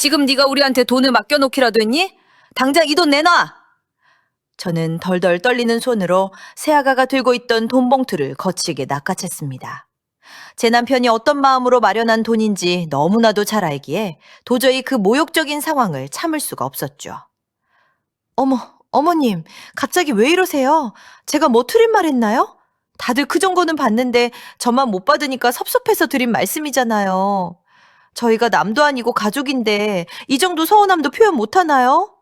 지금 네가 우리한테 돈을 맡겨놓기라도 했니? 당장 이 돈 내놔! 저는 덜덜 떨리는 손으로 새아가가 들고 있던 돈 봉투를 거칠게 낚아챘습니다. 제 남편이 어떤 마음으로 마련한 돈인지 너무나도 잘 알기에 도저히 그 모욕적인 상황을 참을 수가 없었죠. 어머님, 갑자기 왜 이러세요? 제가 뭐 틀린 말 했나요? 다들 그 정도는 받는데 저만 못 받으니까 섭섭해서 드린 말씀이잖아요. 저희가 남도 아니고 가족인데 이 정도 서운함도 표현 못 하나요?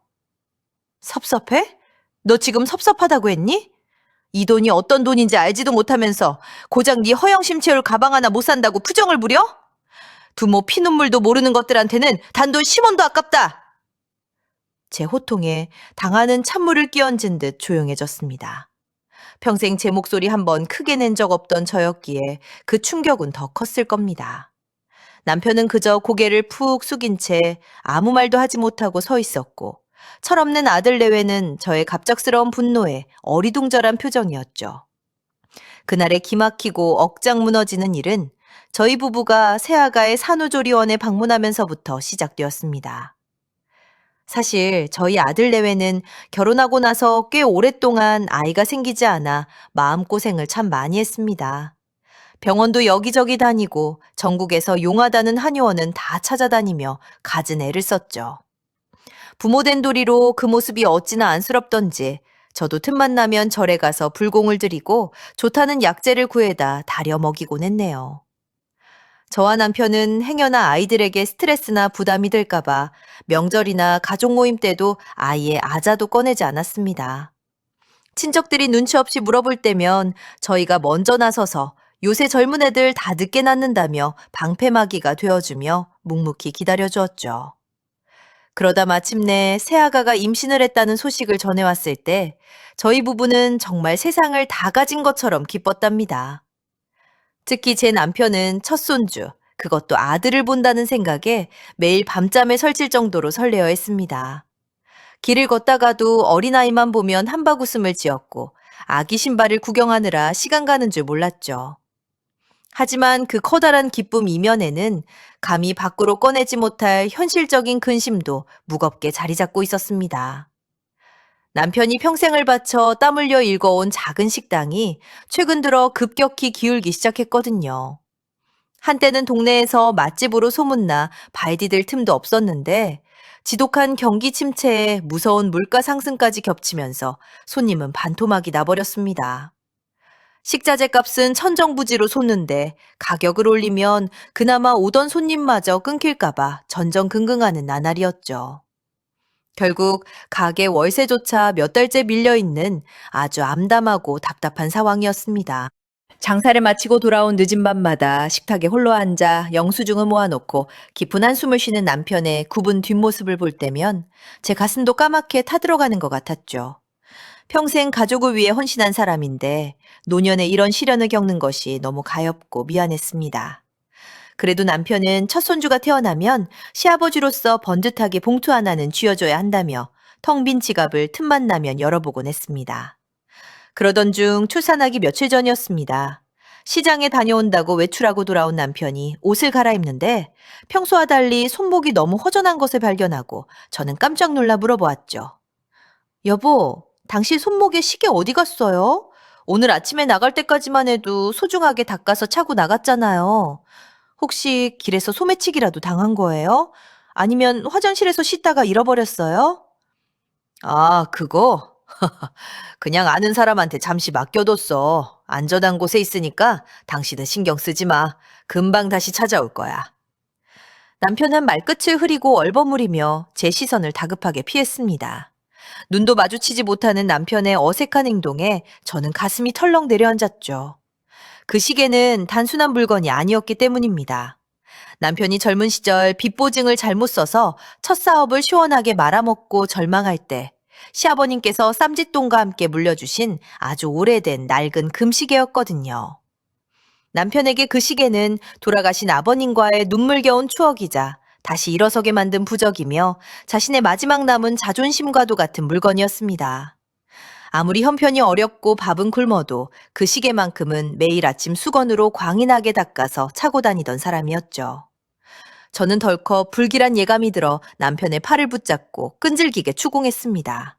섭섭해? 너 지금 섭섭하다고 했니? 이 돈이 어떤 돈인지 알지도 못하면서 고작 네 허영심 채울 가방 하나 못 산다고 부정을 부려? 두모 피눈물도 모르는 것들한테는 단돈 10원도 아깝다. 제 호통에 당하는 찬물을 끼얹은 듯 조용해졌습니다. 평생 제 목소리 한 번 크게 낸 적 없던 저였기에 그 충격은 더 컸을 겁니다. 남편은 그저 고개를 푹 숙인 채 아무 말도 하지 못하고 서 있었고 철없는 아들 내외는 저의 갑작스러운 분노에 어리둥절한 표정이었죠. 그날의 기막히고 억장 무너지는 일은 저희 부부가 새아가의 산후조리원에 방문하면서부터 시작되었습니다. 사실 저희 아들 내외는 결혼하고 나서 꽤 오랫동안 아이가 생기지 않아 마음고생을 참 많이 했습니다. 병원도 여기저기 다니고 전국에서 용하다는 한의원은 다 찾아다니며 갖은 애를 썼죠. 부모된 도리로 그 모습이 어찌나 안쓰럽던지 저도 틈만 나면 절에 가서 불공을 들이고 좋다는 약재를 구해다 다려 먹이곤 했네요. 저와 남편은 행여나 아이들에게 스트레스나 부담이 될까봐 명절이나 가족 모임 때도 아이의 아자도 꺼내지 않았습니다. 친척들이 눈치 없이 물어볼 때면 저희가 먼저 나서서 요새 젊은 애들 다 늦게 낳는다며 방패막이가 되어주며 묵묵히 기다려주었죠. 그러다 마침내 새아가가 임신을 했다는 소식을 전해왔을 때 저희 부부는 정말 세상을 다 가진 것처럼 기뻤답니다. 특히 제 남편은 첫 손주, 그것도 아들을 본다는 생각에 매일 밤잠에 설칠 정도로 설레어 했습니다. 길을 걷다가도 어린아이만 보면 한바구음을 지었고 아기 신발을 구경하느라 시간 가는 줄 몰랐죠. 하지만 그 커다란 기쁨 이면에는 감히 밖으로 꺼내지 못할 현실적인 근심도 무겁게 자리 잡고 있었습니다. 남편이 평생을 바쳐 땀 흘려 일궈온 작은 식당이 최근 들어 급격히 기울기 시작했거든요. 한때는 동네에서 맛집으로 소문나 발디딜 틈도 없었는데 지독한 경기 침체에 무서운 물가 상승까지 겹치면서 손님은 반토막이 나버렸습니다. 식자재 값은 천정부지로 솟는데 가격을 올리면 그나마 오던 손님마저 끊길까봐 전전긍긍하는 나날이었죠. 결국 가게 월세조차 몇 달째 밀려있는 아주 암담하고 답답한 상황이었습니다. 장사를 마치고 돌아온 늦은 밤마다 식탁에 홀로 앉아 영수증을 모아놓고 깊은 한숨을 쉬는 남편의 굽은 뒷모습을 볼 때면 제 가슴도 까맣게 타들어가는 것 같았죠. 평생 가족을 위해 헌신한 사람인데 노년에 이런 시련을 겪는 것이 너무 가엾고 미안했습니다. 그래도 남편은 첫 손주가 태어나면 시아버지로서 번듯하게 봉투 하나는 쥐어줘야 한다며 텅 빈 지갑을 틈만 나면 열어보곤 했습니다. 그러던 중 출산하기 며칠 전이었습니다. 시장에 다녀온다고 외출하고 돌아온 남편이 옷을 갈아입는데 평소와 달리 손목이 너무 허전한 것을 발견하고 저는 깜짝 놀라 물어보았죠. 여보, 당신 손목에 시계 어디 갔어요? 오늘 아침에 나갈 때까지만 해도 소중하게 닦아서 차고 나갔잖아요. 혹시 길에서 소매치기라도 당한 거예요? 아니면 화장실에서 씻다가 잃어버렸어요? 아, 그거? 그냥 아는 사람한테 잠시 맡겨뒀어. 안전한 곳에 있으니까 당신은 신경 쓰지 마. 금방 다시 찾아올 거야. 남편은 말끝을 흐리고 얼버무리며 제 시선을 다급하게 피했습니다. 눈도 마주치지 못하는 남편의 어색한 행동에 저는 가슴이 털렁 내려앉았죠. 그 시계는 단순한 물건이 아니었기 때문입니다. 남편이 젊은 시절 빚보증을 잘못 써서 첫 사업을 시원하게 말아먹고 절망할 때 시아버님께서 쌈짓돈과 함께 물려주신 아주 오래된 낡은 금시계였거든요. 남편에게 그 시계는 돌아가신 아버님과의 눈물겨운 추억이자 다시 일어서게 만든 부적이며 자신의 마지막 남은 자존심과도 같은 물건이었습니다. 아무리 형편이 어렵고 밥은 굶어도 그 시계만큼은 매일 아침 수건으로 광인하게 닦아서 차고 다니던 사람이었죠. 저는 덜컥 불길한 예감이 들어 남편의 팔을 붙잡고 끈질기게 추궁했습니다.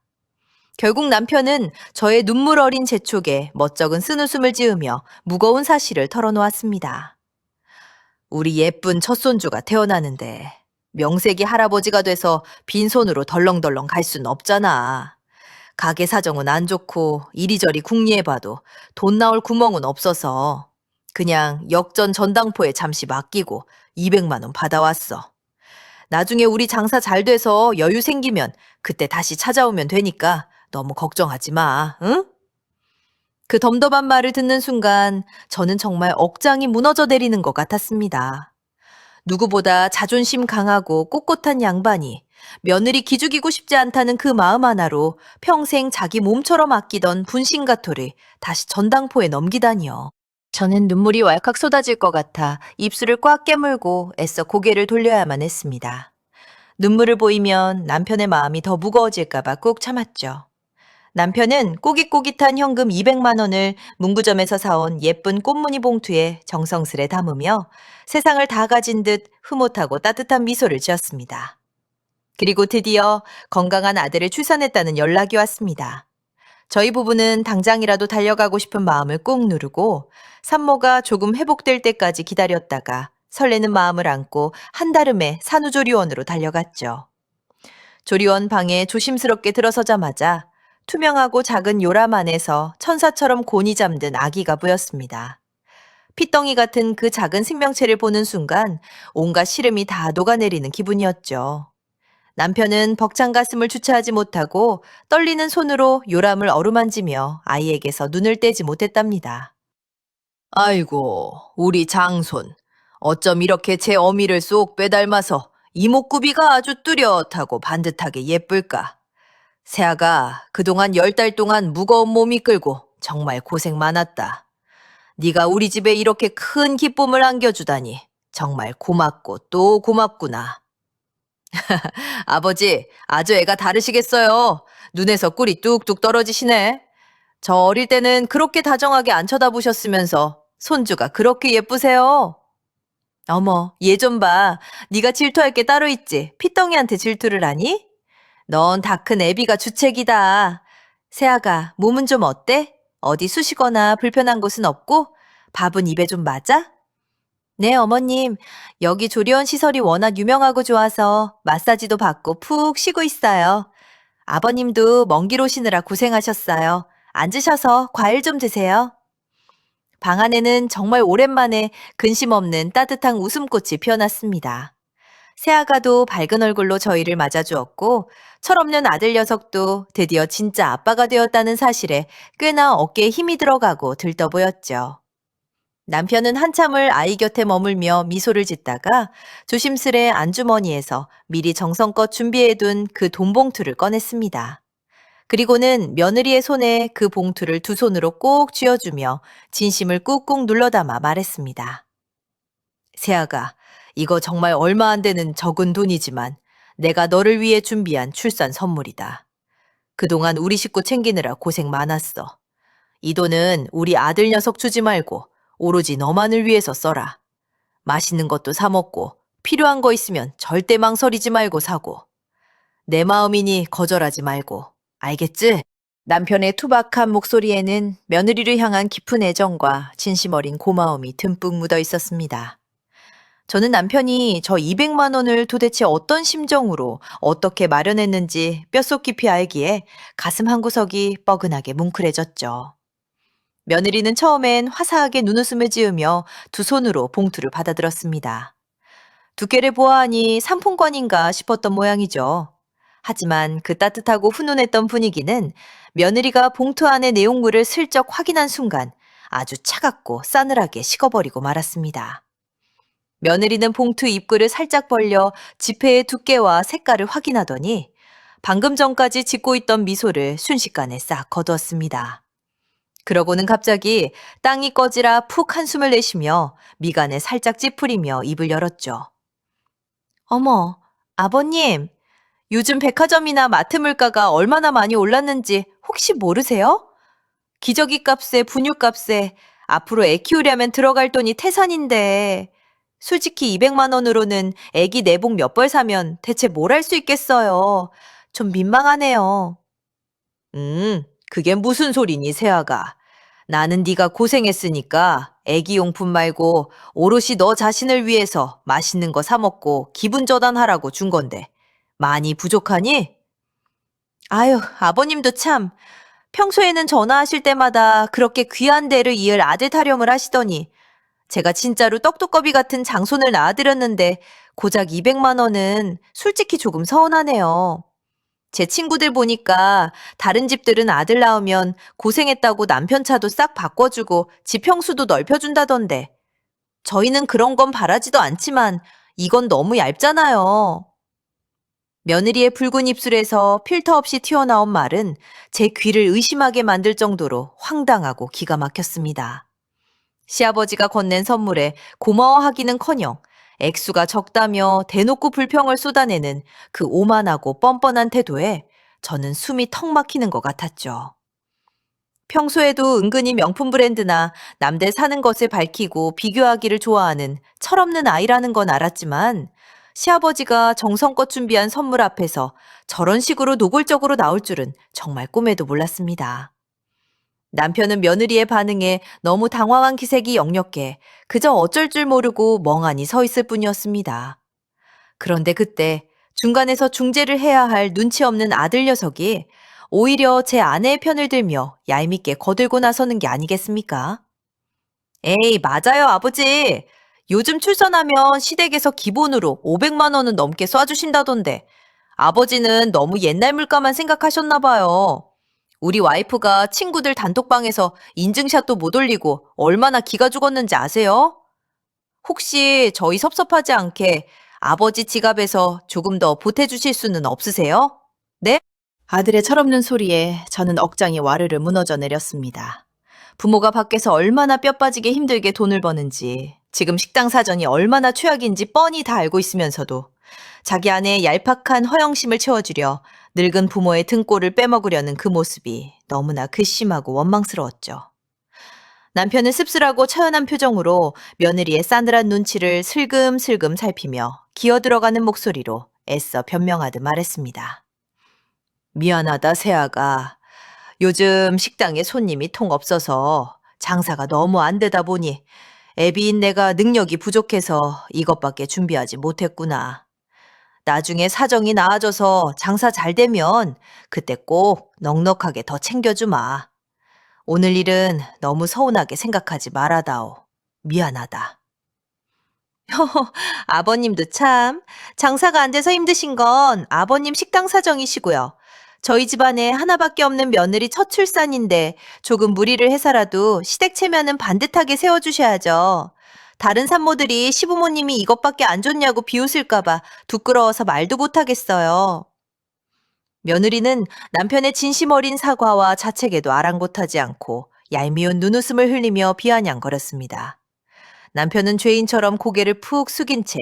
결국 남편은 저의 눈물 어린 재촉에 멋쩍은 쓴웃음을 지으며 무거운 사실을 털어놓았습니다. 우리 예쁜 첫손주가 태어나는데 명색이 할아버지가 돼서 빈손으로 덜렁덜렁 갈 순 없잖아. 가게 사정은 안 좋고 이리저리 궁리해봐도 돈 나올 구멍은 없어서 그냥 역전 전당포에 잠시 맡기고 200만 원 받아왔어. 나중에 우리 장사 잘 돼서 여유 생기면 그때 다시 찾아오면 되니까 너무 걱정하지 마, 응? 그 덤덤한 말을 듣는 순간 저는 정말 억장이 무너져 내리는 것 같았습니다. 누구보다 자존심 강하고 꼿꼿한 양반이 며느리 기죽이고 싶지 않다는 그 마음 하나로 평생 자기 몸처럼 아끼던 분신가토를 다시 전당포에 넘기다니요. 저는 눈물이 왈칵 쏟아질 것 같아 입술을 꽉 깨물고 애써 고개를 돌려야만 했습니다. 눈물을 보이면 남편의 마음이 더 무거워질까봐 꾹 참았죠. 남편은 꼬깃꼬깃한 현금 200만 원을 문구점에서 사온 예쁜 꽃무늬 봉투에 정성스레 담으며 세상을 다 가진 듯 흐뭇하고 따뜻한 미소를 지었습니다. 그리고 드디어 건강한 아들을 출산했다는 연락이 왔습니다. 저희 부부는 당장이라도 달려가고 싶은 마음을 꾹 누르고 산모가 조금 회복될 때까지 기다렸다가 설레는 마음을 안고 한달음에 산후조리원으로 달려갔죠. 조리원 방에 조심스럽게 들어서자마자 투명하고 작은 요람 안에서 천사처럼 곤히 잠든 아기가 보였습니다. 핏덩이 같은 그 작은 생명체를 보는 순간 온갖 시름이 다 녹아내리는 기분이었죠. 남편은 벅찬 가슴을 주체하지 못하고 떨리는 손으로 요람을 어루만지며 아이에게서 눈을 떼지 못했답니다. 아이고, 우리 장손. 어쩜 이렇게 제 어미를 쏙 빼닮아서 이목구비가 아주 뚜렷하고 반듯하게 예쁠까. 새아가 그동안 10달 동안 무거운 몸 이끌고 정말 고생 많았다. 네가 우리 집에 이렇게 큰 기쁨을 안겨주다니 정말 고맙고 또 고맙구나. 아버지, 아주 애가 다르시겠어요. 눈에서 꿀이 뚝뚝 떨어지시네. 저 어릴 때는 그렇게 다정하게 안 쳐다보셨으면서 손주가 그렇게 예쁘세요. 어머, 얘 좀 봐. 네가 질투할 게 따로 있지. 핏덩이한테 질투를 하니? 넌 다 큰 애비가 주책이다. 세아가 몸은 좀 어때? 어디 쑤시거나 불편한 곳은 없고? 밥은 입에 좀 맞아? 네, 어머님. 여기 조리원 시설이 워낙 유명하고 좋아서 마사지도 받고 푹 쉬고 있어요. 아버님도 먼 길 오시느라 고생하셨어요. 앉으셔서 과일 좀 드세요. 방 안에는 정말 오랜만에 근심 없는 따뜻한 웃음꽃이 피어났습니다. 새아가도 밝은 얼굴로 저희를 맞아주었고 철없는 아들 녀석도 드디어 진짜 아빠가 되었다는 사실에 꽤나 어깨에 힘이 들어가고 들떠 보였죠. 남편은 한참을 아이 곁에 머물며 미소를 짓다가 조심스레 안주머니에서 미리 정성껏 준비해둔 그 돈 봉투를 꺼냈습니다. 그리고는 며느리의 손에 그 봉투를 두 손으로 꼭 쥐어주며 진심을 꾹꾹 눌러담아 말했습니다. 새아가, 이거 정말 얼마 안 되는 적은 돈이지만 내가 너를 위해 준비한 출산 선물이다. 그동안 우리 식구 챙기느라 고생 많았어. 이 돈은 우리 아들 녀석 주지 말고 오로지 너만을 위해서 써라. 맛있는 것도 사 먹고 필요한 거 있으면 절대 망설이지 말고 사고. 내 마음이니 거절하지 말고. 알겠지? 남편의 투박한 목소리에는 며느리를 향한 깊은 애정과 진심 어린 고마움이 듬뿍 묻어 있었습니다. 저는 남편이 저 200만 원을 도대체 어떤 심정으로 어떻게 마련했는지 뼛속 깊이 알기에 가슴 한구석이 뻐근하게 뭉클해졌죠. 며느리는 처음엔 화사하게 눈웃음을 지으며 두 손으로 봉투를 받아들었습니다. 두께를 보아하니 상품권인가 싶었던 모양이죠. 하지만 그 따뜻하고 훈훈했던 분위기는 며느리가 봉투 안의 내용물을 슬쩍 확인한 순간 아주 차갑고 싸늘하게 식어버리고 말았습니다. 며느리는 봉투 입구를 살짝 벌려 지폐의 두께와 색깔을 확인하더니 방금 전까지 짓고 있던 미소를 순식간에 싹 거두었습니다. 그러고는 갑자기 땅이 꺼지라 푹 한숨을 내쉬며 미간에 살짝 찌푸리며 입을 열었죠. 어머, 아버님, 요즘 백화점이나 마트 물가가 얼마나 많이 올랐는지 혹시 모르세요? 기저귀 값에 분유 값에 앞으로 애 키우려면 들어갈 돈이 태산인데 솔직히 200만 원으로는 애기 내복 몇 벌 사면 대체 뭘 할 수 있겠어요. 좀 민망하네요. 그게 무슨 소리니, 세아가. 나는 네가 고생했으니까 애기 용품 말고 오롯이 너 자신을 위해서 맛있는 거 사 먹고 기분 전환하라고 준 건데. 많이 부족하니? 아유, 아버님도 참. 평소에는 전화하실 때마다 그렇게 귀한 데를 이을 아들 타령을 하시더니 제가 진짜로 떡두꺼비 같은 장손을 낳아드렸는데 고작 200만 원은 솔직히 조금 서운하네요. 제 친구들 보니까 다른 집들은 아들 낳으면 고생했다고 남편 차도 싹 바꿔주고 집 평수도 넓혀준다던데 저희는 그런 건 바라지도 않지만 이건 너무 얇잖아요. 며느리의 붉은 입술에서 필터 없이 튀어나온 말은 제 귀를 의심하게 만들 정도로 황당하고 기가 막혔습니다. 시아버지가 건넨 선물에 고마워하기는커녕 액수가 적다며 대놓고 불평을 쏟아내는 그 오만하고 뻔뻔한 태도에 저는 숨이 턱 막히는 것 같았죠. 평소에도 은근히 명품 브랜드나 남들 사는 것을 밝히고 비교하기를 좋아하는 철없는 아이라는 건 알았지만 시아버지가 정성껏 준비한 선물 앞에서 저런 식으로 노골적으로 나올 줄은 정말 꿈에도 몰랐습니다. 남편은 며느리의 반응에 너무 당황한 기색이 역력해 그저 어쩔 줄 모르고 멍하니 서 있을 뿐이었습니다. 그런데 그때 중간에서 중재를 해야 할 눈치 없는 아들 녀석이 오히려 제 아내의 편을 들며 얄밉게 거들고 나서는 게 아니겠습니까? 에이, 맞아요, 아버지. 요즘 출산하면 시댁에서 기본으로 500만 원은 넘게 쏴주신다던데 아버지는 너무 옛날 물가만 생각하셨나 봐요. 우리 와이프가 친구들 단톡방에서 인증샷도 못 올리고 얼마나 기가 죽었는지 아세요? 혹시 저희 섭섭하지 않게 아버지 지갑에서 조금 더 보태주실 수는 없으세요? 네? 아들의 철없는 소리에 저는 억장이 와르르 무너져 내렸습니다. 부모가 밖에서 얼마나 뼈 빠지게 힘들게 돈을 버는지, 지금 식당 사정이 얼마나 최악인지 뻔히 다 알고 있으면서도 자기 아내의 얄팍한 허영심을 채워주려 늙은 부모의 등골을 빼먹으려는 그 모습이 너무나 괘씸하고 원망스러웠죠. 남편은 씁쓸하고 처연한 표정으로 며느리의 싸늘한 눈치를 슬금슬금 살피며 기어들어가는 목소리로 애써 변명하듯 말했습니다. 미안하다, 세아가. 요즘 식당에 손님이 통 없어서 장사가 너무 안 되다 보니 애비인 내가 능력이 부족해서 이것밖에 준비하지 못했구나. 나중에 사정이 나아져서 장사 잘 되면 그때 꼭 넉넉하게 더 챙겨주마. 오늘 일은 너무 서운하게 생각하지 말아다오. 미안하다. 아버님도 참 장사가 안 돼서 힘드신 건 아버님 식당 사정이시고요. 저희 집안에 하나밖에 없는 며느리 첫 출산인데 조금 무리를 해서라도 시댁 체면은 반듯하게 세워주셔야죠. 다른 산모들이 시부모님이 이것밖에 안 줬냐고 비웃을까봐 부끄러워서 말도 못하겠어요. 며느리는 남편의 진심 어린 사과와 자책에도 아랑곳하지 않고 얄미운 눈웃음을 흘리며 비아냥거렸습니다. 남편은 죄인처럼 고개를 푹 숙인 채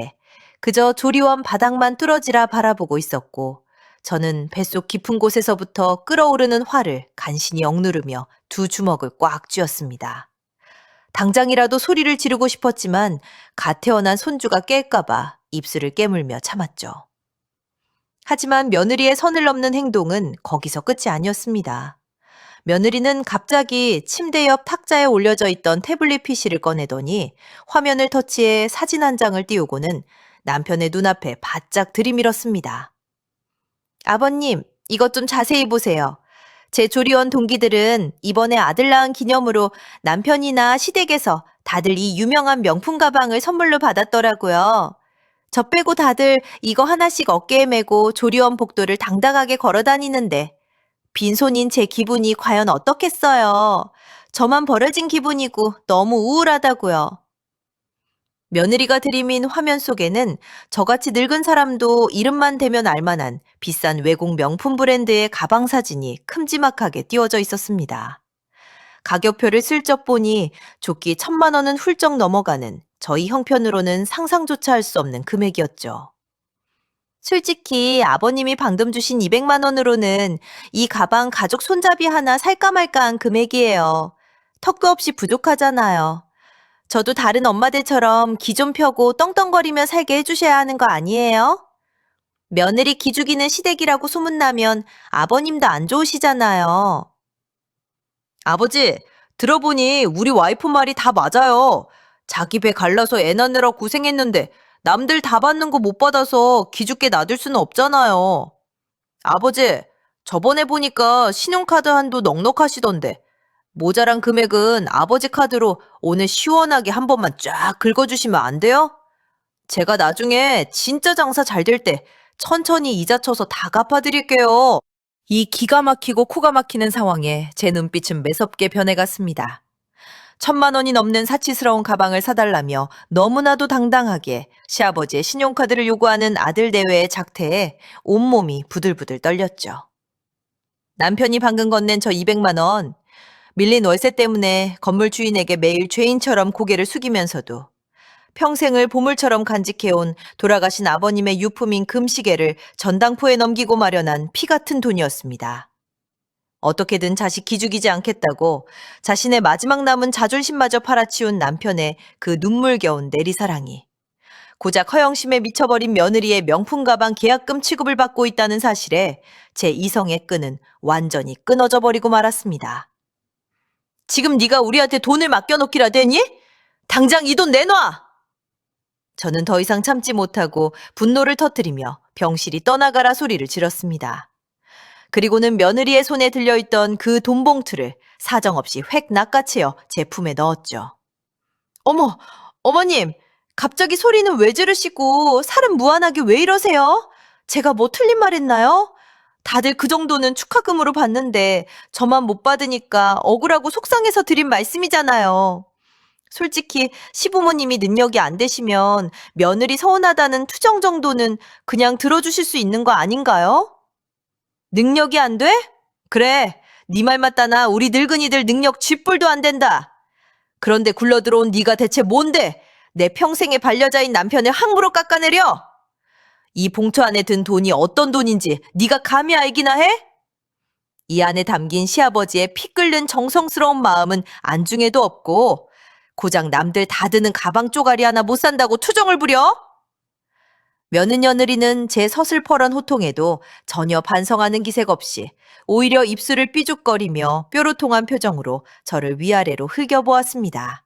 그저 조리원 바닥만 뚫어지라 바라보고 있었고 저는 뱃속 깊은 곳에서부터 끓어오르는 화를 간신히 억누르며 두 주먹을 꽉 쥐었습니다. 당장이라도 소리를 지르고 싶었지만 갓 태어난 손주가 깰까봐 입술을 깨물며 참았죠. 하지만 며느리의 선을 넘는 행동은 거기서 끝이 아니었습니다. 며느리는 갑자기 침대 옆 탁자에 올려져 있던 태블릿 PC를 꺼내더니 화면을 터치해 사진 한 장을 띄우고는 남편의 눈앞에 바짝 들이밀었습니다. 아버님, 이것 좀 자세히 보세요. 제 조리원 동기들은 이번에 아들 낳은 기념으로 남편이나 시댁에서 다들 이 유명한 명품 가방을 선물로 받았더라고요. 저 빼고 다들 이거 하나씩 어깨에 메고 조리원 복도를 당당하게 걸어 다니는데 빈손인 제 기분이 과연 어떻겠어요. 저만 버려진 기분이고 너무 우울하다고요. 며느리가 들이민 화면 속에는 저같이 늙은 사람도 이름만 대면 알만한 비싼 외국 명품 브랜드의 가방 사진이 큼지막하게 띄워져 있었습니다. 가격표를 슬쩍 보니 좋기 1,000만 원은 훌쩍 넘어가는 저희 형편으로는 상상조차 할 수 없는 금액이었죠. 솔직히 아버님이 방금 주신 200만 원으로는 이 가방 가족 손잡이 하나 살까 말까 한 금액이에요. 턱도 없이 부족하잖아요. 저도 다른 엄마들처럼 기 좀 펴고 떵떵거리며 살게 해주셔야 하는 거 아니에요? 며느리 기죽이는 시댁이라고 소문나면 아버님도 안 좋으시잖아요. 아버지, 들어보니 우리 와이프 말이 다 맞아요. 자기 배 갈라서 애 낳느라 고생했는데 남들 다 받는 거 못 받아서 기죽게 놔둘 수는 없잖아요. 아버지, 저번에 보니까 신용카드 한도 넉넉하시던데 모자란 금액은 아버지 카드로 오늘 시원하게 한 번만 쫙 긁어주시면 안 돼요? 제가 나중에 진짜 장사 잘 될 때 천천히 이자 쳐서 다 갚아드릴게요. 이 기가 막히고 코가 막히는 상황에 제 눈빛은 매섭게 변해갔습니다. 1,000만 원이 넘는 사치스러운 가방을 사달라며 너무나도 당당하게 시아버지의 신용카드를 요구하는 아들 내외의 작태에 온몸이 부들부들 떨렸죠. 남편이 방금 건넨 저 200만 원, 밀린 월세 때문에 건물 주인에게 매일 죄인처럼 고개를 숙이면서도 평생을 보물처럼 간직해온 돌아가신 아버님의 유품인 금시계를 전당포에 넘기고 마련한 피 같은 돈이었습니다. 어떻게든 자식 기죽이지 않겠다고 자신의 마지막 남은 자존심마저 팔아치운 남편의 그 눈물겨운 내리사랑이 고작 허영심에 미쳐버린 며느리의 명품 가방 계약금 취급을 받고 있다는 사실에 제 이성의 끈은 완전히 끊어져 버리고 말았습니다. 지금 네가 우리한테 돈을 맡겨놓기라 되니? 당장 이 돈 내놔! 저는 더 이상 참지 못하고 분노를 터뜨리며 병실이 떠나가라 소리를 질렀습니다. 그리고는 며느리의 손에 들려있던 그 돈봉투를 사정없이 획 낚아채어 제 품에 넣었죠. 어머, 어머님, 갑자기 소리는 왜 지르시고 살은 무한하게 왜 이러세요? 제가 뭐 틀린 말 했나요? 다들 그 정도는 축하금으로 받는데 저만 못 받으니까 억울하고 속상해서 드린 말씀이잖아요. 솔직히 시부모님이 능력이 안 되시면 며느리 서운하다는 투정 정도는 그냥 들어주실 수 있는 거 아닌가요? 능력이 안 돼? 그래, 네 말 맞다나 우리 늙은이들 능력 쥐뿔도 안 된다. 그런데 굴러들어온 네가 대체 뭔데 내 평생의 반려자인 남편을 함부로 깎아내려? 이 봉투 안에 든 돈이 어떤 돈인지 네가 감히 알기나 해? 이 안에 담긴 시아버지의 피 끓는 정성스러운 마음은 안중에도 없고 고작 남들 다 드는 가방 쪼가리 하나 못 산다고 투정을 부려? 며느리는 제 서슬퍼런 호통에도 전혀 반성하는 기색 없이 오히려 입술을 삐죽거리며 뾰로통한 표정으로 저를 위아래로 흘겨보았습니다.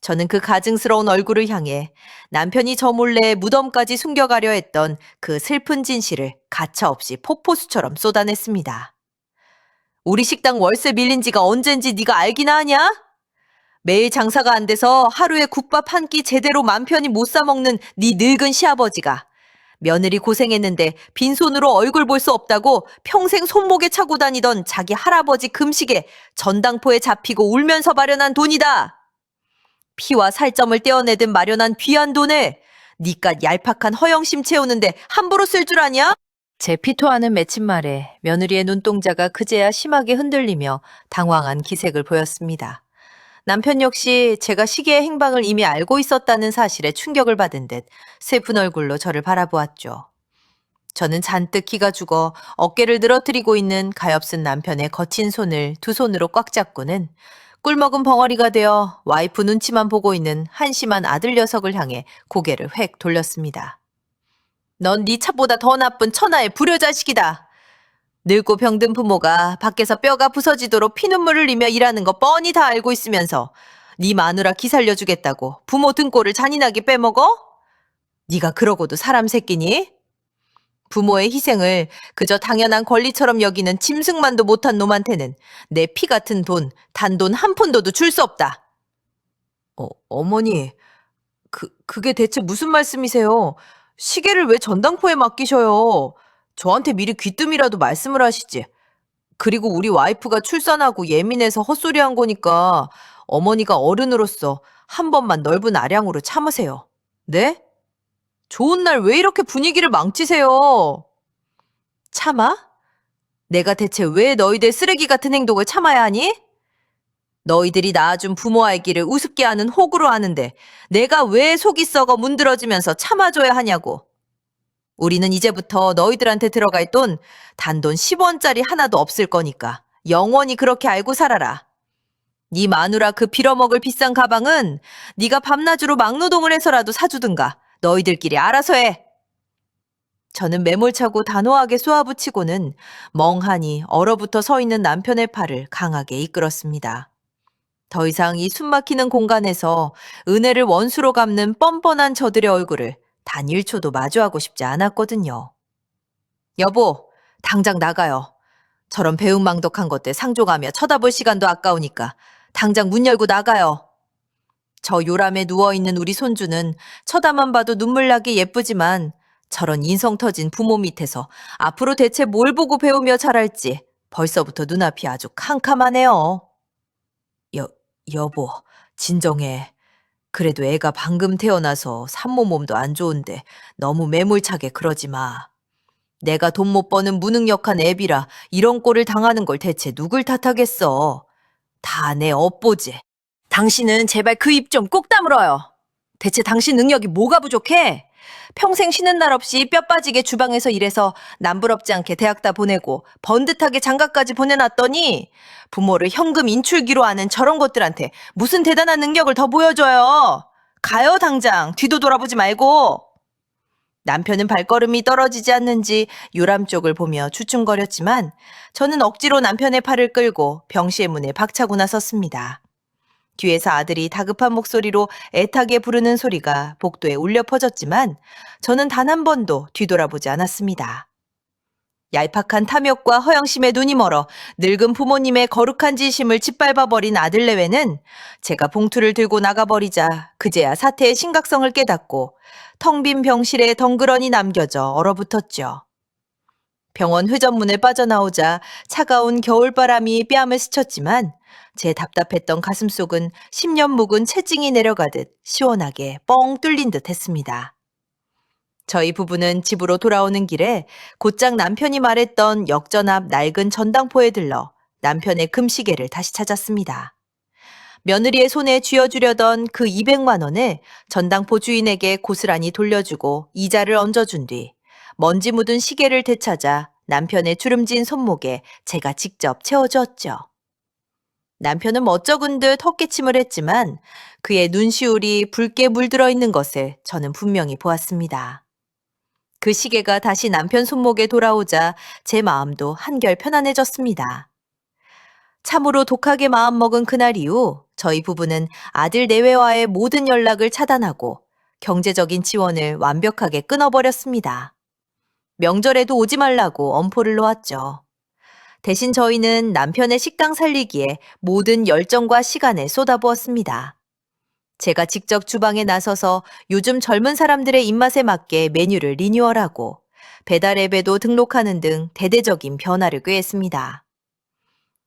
저는 그 가증스러운 얼굴을 향해 남편이 저 몰래 무덤까지 숨겨가려 했던 그 슬픈 진실을 가차없이 폭포수처럼 쏟아냈습니다. 우리 식당 월세 밀린 지가 언젠지 네가 알기나 하냐? 매일 장사가 안 돼서 하루에 국밥 한 끼 제대로 맘 편히 못 사 먹는 네 늙은 시아버지가 며느리 고생했는데 빈손으로 얼굴 볼 수 없다고 평생 손목에 차고 다니던 자기 할아버지 금식에 전당포에 잡히고 울면서 마련한 돈이다. 피와 살점을 떼어내든 마련한 귀한 돈을 니깟 얄팍한 허영심 채우는데 함부로 쓸 줄 아냐? 제 피토하는 맺힌말에 며느리의 눈동자가 그제야 심하게 흔들리며 당황한 기색을 보였습니다. 남편 역시 제가 시계의 행방을 이미 알고 있었다는 사실에 충격을 받은 듯 슬픈 얼굴로 저를 바라보았죠. 저는 잔뜩 기가 죽어 어깨를 늘어뜨리고 있는 가엾은 남편의 거친 손을 두 손으로 꽉 잡고는 꿀먹은 벙어리가 되어 와이프 눈치만 보고 있는 한심한 아들 녀석을 향해 고개를 획 돌렸습니다. 넌 네 차보다 더 나쁜 천하의 불효자식이다. 늙고 병든 부모가 밖에서 뼈가 부서지도록 피눈물을 흘리며 일하는 거 뻔히 다 알고 있으면서 네 마누라 기 살려주겠다고 부모 등골을 잔인하게 빼먹어? 네가 그러고도 사람 새끼니? 부모의 희생을 그저 당연한 권리처럼 여기는 짐승만도 못한 놈한테는 내 피 같은 돈, 단돈 한 푼도도 줄 수 없다. 어머니, 그게 대체 무슨 말씀이세요? 시계를 왜 전당포에 맡기셔요? 저한테 미리 귀뜸이라도 말씀을 하시지. 그리고 우리 와이프가 출산하고 예민해서 헛소리한 거니까 어머니가 어른으로서 한 번만 넓은 아량으로 참으세요. 네? 좋은 날 왜 이렇게 분위기를 망치세요? 참아? 내가 대체 왜 너희들 쓰레기 같은 행동을 참아야 하니? 너희들이 낳아준 부모의 길을 우습게 하는 호구로 하는데 내가 왜 속이 썩어 문드러지면서 참아줘야 하냐고. 우리는 이제부터 너희들한테 들어갈 돈 단돈 10원짜리 하나도 없을 거니까 영원히 그렇게 알고 살아라. 네 마누라 그 빌어먹을 비싼 가방은 네가 밤낮으로 막노동을 해서라도 사주든가. 너희들끼리 알아서 해. 저는 매몰차고 단호하게 쏘아붙이고는 멍하니 얼어붙어 서 있는 남편의 팔을 강하게 이끌었습니다. 더 이상 이 숨막히는 공간에서 은혜를 원수로 갚는 뻔뻔한 저들의 얼굴을 단 1초도 마주하고 싶지 않았거든요. 여보, 당장 나가요. 저런 배은망덕한 것들 상종하며 쳐다볼 시간도 아까우니까 당장 문 열고 나가요. 저 요람에 누워있는 우리 손주는 쳐다만 봐도 눈물 나게 예쁘지만 저런 인성 터진 부모 밑에서 앞으로 대체 뭘 보고 배우며 자랄지 벌써부터 눈앞이 아주 캄캄하네요. 여보, 진정해. 그래도 애가 방금 태어나서 산모 몸도 안 좋은데 너무 매몰차게 그러지 마. 내가 돈 못 버는 무능력한 애비라 이런 꼴을 당하는 걸 대체 누굴 탓하겠어. 다 내 업보지. 당신은 제발 그 입 좀 꼭 다물어요. 대체 당신 능력이 뭐가 부족해? 평생 쉬는 날 없이 뼈 빠지게 주방에서 일해서 남부럽지 않게 대학 다 보내고 번듯하게 장가까지 보내놨더니 부모를 현금 인출기로 하는 저런 것들한테 무슨 대단한 능력을 더 보여줘요. 가요 당장. 뒤도 돌아보지 말고. 남편은 발걸음이 떨어지지 않는지 요람 쪽을 보며 주춤거렸지만 저는 억지로 남편의 팔을 끌고 병실의 문에 박차고 나섰습니다. 뒤에서 아들이 다급한 목소리로 애타게 부르는 소리가 복도에 울려 퍼졌지만 저는 단 한 번도 뒤돌아보지 않았습니다. 얄팍한 탐욕과 허영심에 눈이 멀어 늙은 부모님의 거룩한 진심을 짓밟아버린 아들 내외는 제가 봉투를 들고 나가버리자 그제야 사태의 심각성을 깨닫고 텅 빈 병실에 덩그러니 남겨져 얼어붙었죠. 병원 회전문을 빠져나오자 차가운 겨울바람이 뺨을 스쳤지만 제 답답했던 가슴속은 10년 묵은 채증이 내려가듯 시원하게 뻥 뚫린 듯 했습니다. 저희 부부는 집으로 돌아오는 길에 곧장 남편이 말했던 역전 앞 낡은 전당포에 들러 남편의 금시계를 다시 찾았습니다. 며느리의 손에 쥐어주려던 그 200만 원을 전당포 주인에게 고스란히 돌려주고 이자를 얹어준 뒤 먼지 묻은 시계를 되찾아 남편의 주름진 손목에 제가 직접 채워주었죠. 남편은 멋쩍은 듯 헛기침을 했지만 그의 눈시울이 붉게 물들어 있는 것을 저는 분명히 보았습니다. 그 시계가 다시 남편 손목에 돌아오자 제 마음도 한결 편안해졌습니다. 참으로 독하게 마음먹은 그날 이후 저희 부부는 아들 내외와의 모든 연락을 차단하고 경제적인 지원을 완벽하게 끊어버렸습니다. 명절에도 오지 말라고 엄포를 놓았죠. 대신 저희는 남편의 식당 살리기에 모든 열정과 시간을 쏟아부었습니다. 제가 직접 주방에 나서서 요즘 젊은 사람들의 입맛에 맞게 메뉴를 리뉴얼하고 배달 앱에도 등록하는 등 대대적인 변화를 꾀했습니다.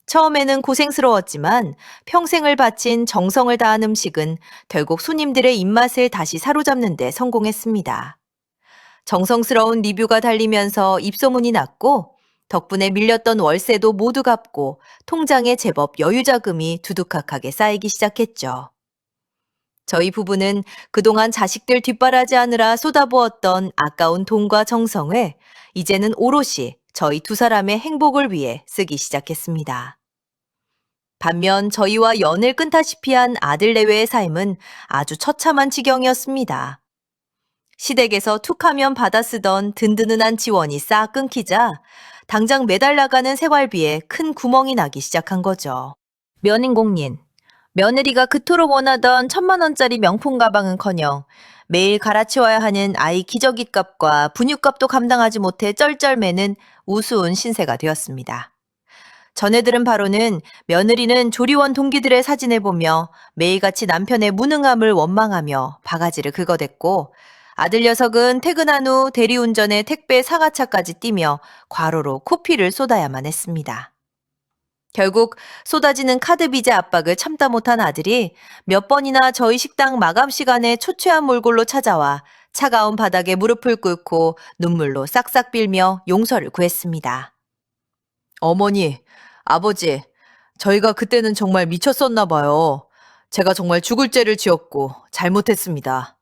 처음에는 고생스러웠지만 평생을 바친 정성을 다한 음식은 결국 손님들의 입맛을 다시 사로잡는 데 성공했습니다. 정성스러운 리뷰가 달리면서 입소문이 났고 덕분에 밀렸던 월세도 모두 갚고 통장에 제법 여유 자금이 두둑하게 쌓이기 시작했죠. 저희 부부는 그동안 자식들 뒷바라지하느라 쏟아부었던 아까운 돈과 정성을 이제는 오롯이 저희 두 사람의 행복을 위해 쓰기 시작했습니다. 반면 저희와 연을 끊다시피 한 아들 내외의 삶은 아주 처참한 지경이었습니다. 시댁에서 툭하면 받아쓰던 든든한 지원이 싹 끊기자 당장 매달 나가는 생활비에 큰 구멍이 나기 시작한 거죠. 면인공린, 며느리가 그토록 원하던 1,000만 원짜리 명품 가방은커녕 매일 갈아치워야 하는 아이 기저귀 값과 분유값도 감당하지 못해 쩔쩔매는 우스운 신세가 되었습니다. 전해들은 바로는 며느리는 조리원 동기들의 사진을 보며 매일같이 남편의 무능함을 원망하며 바가지를 긁어댔고 아들 녀석은 퇴근한 후 대리운전에 택배 상하차까지 뛰며 과로로 코피를 쏟아야만 했습니다. 결국 쏟아지는 카드비제 압박을 참다 못한 아들이 몇 번이나 저희 식당 마감 시간에 초췌한 몰골로 찾아와 차가운 바닥에 무릎을 꿇고 눈물로 싹싹 빌며 용서를 구했습니다. 어머니, 아버지, 저희가 그때는 정말 미쳤었나 봐요. 제가 정말 죽을 죄를 지었고 잘못했습니다.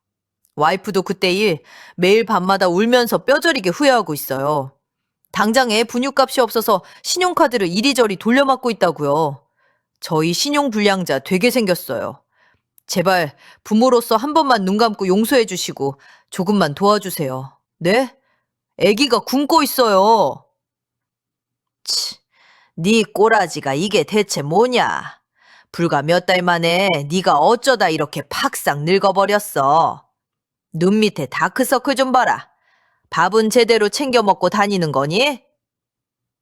와이프도 그때 일 매일 밤마다 울면서 뼈저리게 후회하고 있어요. 당장 애 분유값이 없어서 신용카드를 이리저리 돌려막고 있다고요. 저희 신용불량자 되게 생겼어요. 제발 부모로서 한 번만 눈 감고 용서해 주시고 조금만 도와주세요. 네? 아기가 굶고 있어요. 치, 네 꼬라지가 이게 대체 뭐냐? 불과 몇 달 만에 네가 어쩌다 이렇게 팍싹 늙어버렸어. 눈 밑에 다크서클 좀 봐라. 밥은 제대로 챙겨 먹고 다니는 거니?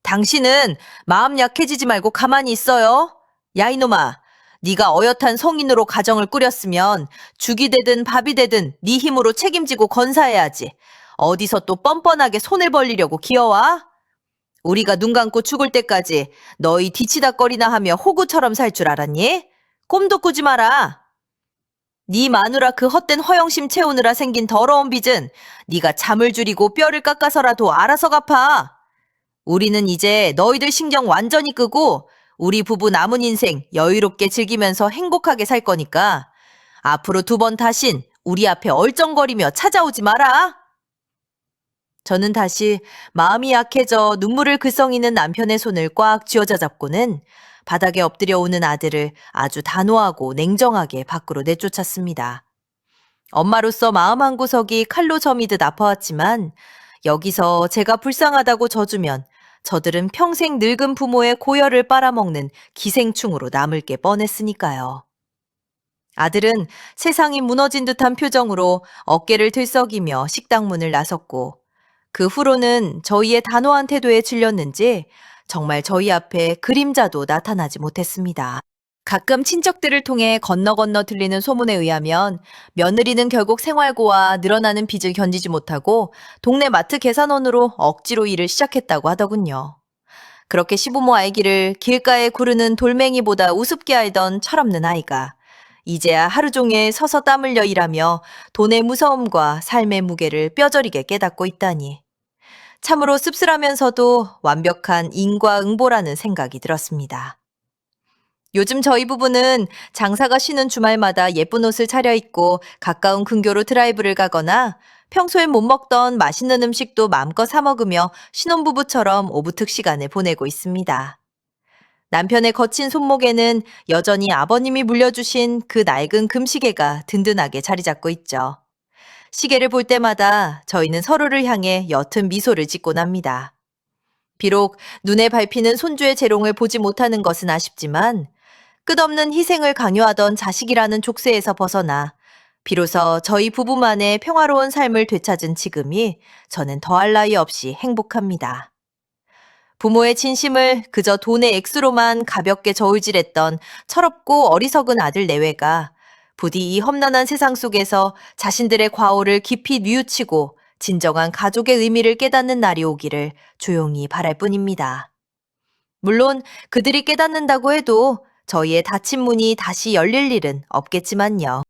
당신은 마음 약해지지 말고 가만히 있어요. 야 이놈아, 네가 어엿한 성인으로 가정을 꾸렸으면 죽이 되든 밥이 되든 네 힘으로 책임지고 건사해야지. 어디서 또 뻔뻔하게 손을 벌리려고 기어와? 우리가 눈 감고 죽을 때까지 너희 뒤치다꺼리나 하며 호구처럼 살 줄 알았니? 꿈도 꾸지 마라. 네 마누라 그 헛된 허영심 채우느라 생긴 더러운 빚은 네가 잠을 줄이고 뼈를 깎아서라도 알아서 갚아. 우리는 이제 너희들 신경 완전히 끄고 우리 부부 남은 인생 여유롭게 즐기면서 행복하게 살 거니까 앞으로 두 번 다신 우리 앞에 얼쩡거리며 찾아오지 마라. 저는 다시 마음이 약해져 눈물을 글썽이는 남편의 손을 꽉 쥐어자 잡고는 바닥에 엎드려 오는 아들을 아주 단호하고 냉정하게 밖으로 내쫓았습니다. 엄마로서 마음 한구석이 칼로 저미듯 아파왔지만 여기서 제가 불쌍하다고 져주면 저들은 평생 늙은 부모의 고열을 빨아먹는 기생충으로 남을 게 뻔했으니까요. 아들은 세상이 무너진 듯한 표정으로 어깨를 들썩이며 식당 문을 나섰고 그 후로는 저희의 단호한 태도에 질렸는지 정말 저희 앞에 그림자도 나타나지 못했습니다. 가끔 친척들을 통해 건너 건너 들리는 소문에 의하면 며느리는 결국 생활고와 늘어나는 빚을 견디지 못하고 동네 마트 계산원으로 억지로 일을 시작했다고 하더군요. 그렇게 시부모 알기를 길가에 구르는 돌멩이보다 우습게 알던 철없는 아이가 이제야 하루 종일 서서 땀 흘려 일하며 돈의 무서움과 삶의 무게를 뼈저리게 깨닫고 있다니. 참으로 씁쓸하면서도 완벽한 인과응보라는 생각이 들었습니다. 요즘 저희 부부는 장사가 쉬는 주말마다 예쁜 옷을 차려입고 가까운 근교로 드라이브를 가거나 평소엔 못 먹던 맛있는 음식도 마음껏 사 먹으며 신혼부부처럼 오붓특 시간을 보내고 있습니다. 남편의 거친 손목에는 여전히 아버님이 물려주신 그 낡은 금시계가 든든하게 자리 잡고 있죠. 시계를 볼 때마다 저희는 서로를 향해 옅은 미소를 짓곤 합니다. 비록 눈에 밟히는 손주의 재롱을 보지 못하는 것은 아쉽지만 끝없는 희생을 강요하던 자식이라는 족쇄에서 벗어나 비로소 저희 부부만의 평화로운 삶을 되찾은 지금이 저는 더할 나위 없이 행복합니다. 부모의 진심을 그저 돈의 액수로만 가볍게 저울질했던 철없고 어리석은 아들 내외가 부디 이 험난한 세상 속에서 자신들의 과오를 깊이 뉘우치고 진정한 가족의 의미를 깨닫는 날이 오기를 조용히 바랄 뿐입니다. 물론 그들이 깨닫는다고 해도 저희의 닫힌 문이 다시 열릴 일은 없겠지만요.